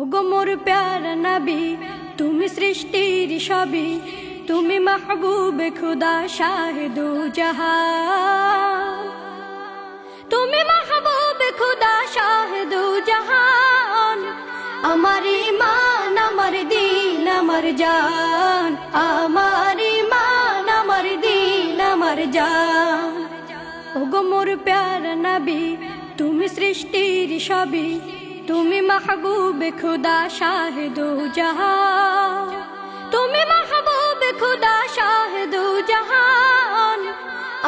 ওগো মোর প্যারা নবী, তুমি সৃষ্টির সবই, তুমি মাহবুবে খুদা শাহে দু জাহান, তুমি মাহবুবে খুদা শাহে দু জাহান। আমার ঈমান, আমার দিন, আমার জান, আমার ঈমান, আমার দিন, আমার জান। ওগো মোর প্যারা নবী, তুমি সৃষ্টির সবই, তুমি মাহবুবে খুদা শাহে দু জাহান, তুমি মাহবুবে খুদা শাহে দু জাহান।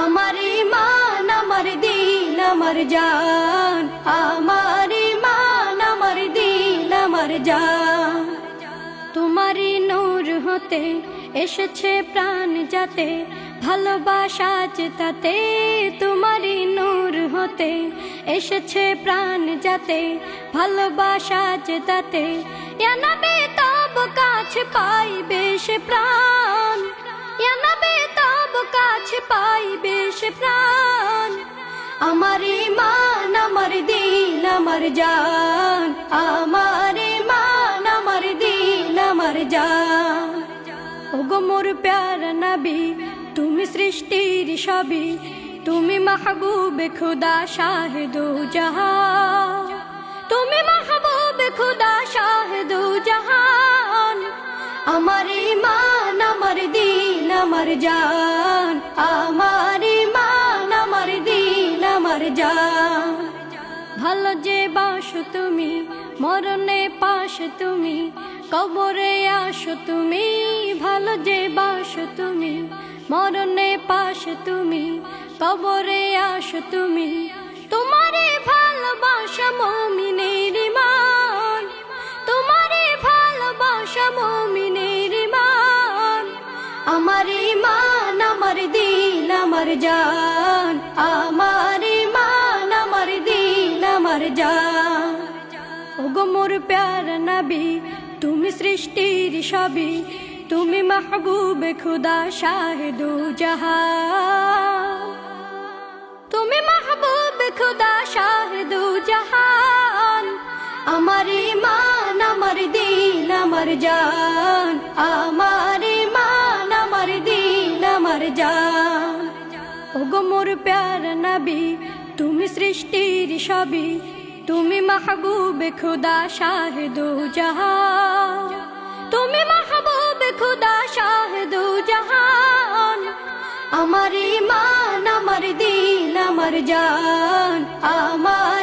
আমার ঈমান, আমার দিন, আমার জান, আমার ঈমান, আমার দিন, আমার জান। তোমারই নূর হতে এসেছে প্রাণ যাতে, ভালোবাসা তাতে। তোমারই নূর হতে এসেছে প্রাণ যাতে, ভালোবাসা তাতে। ইয়া নবী তব কাছে পাইবে সে প্রাণ, ইয়া নবী তব কাছে পাইবে সে প্রাণ। আমার ঈমান, আমার দিন, আমার জান, আমার ঈমান, আমার দিন, আমার জান। ওগো মোর প্যারা নবী, তুমি সৃষ্টির সবই, তুমি মাহবুবে খুদা শাহে দু জাহান, তুমি মাহবুবে খুদা শাহে দু জাহান। আমার ঈমান, আমার দিন, আমার জান, আমার ঈমান, আমার দিন, আমার জান। ভালো যে বাসো তুমি, মরণে পাশে তুমি, কবরে আসো তুমি। ভালো যে বাসো তুমি, মরণে পাশে তুমি, কবরে আসো তুমি। তোমারে ভালোবাসা মুমিনের ঈমান, তোমারে ভালোবাসা মুমিনের ঈমান। আমার ঈমান, আমার দিন, আমার জান, আমার ঈমান, আমার দিন, আমার জান। ওগো মোর প্যারা নবী, তুমি সৃষ্টির সবই, তুমি মাহবুবে খুদা শাহে দু জাহান, তুমি মাহবুবে খুদা শাহে দু জাহান। আমার ঈমান, আমার দিন, আমার জান, আমার ঈমান, আমার দিন, আমার জান। ওগো মোর প্যারা নবী, তুমি সৃষ্টির সবই, তুমি মাহবুবে খুদা শাহে দু জাহান, তুমি মাহবুবে খুদা শাহে দু জাহান। আমার ঈমান, আমার দিন, আমার জান, আমার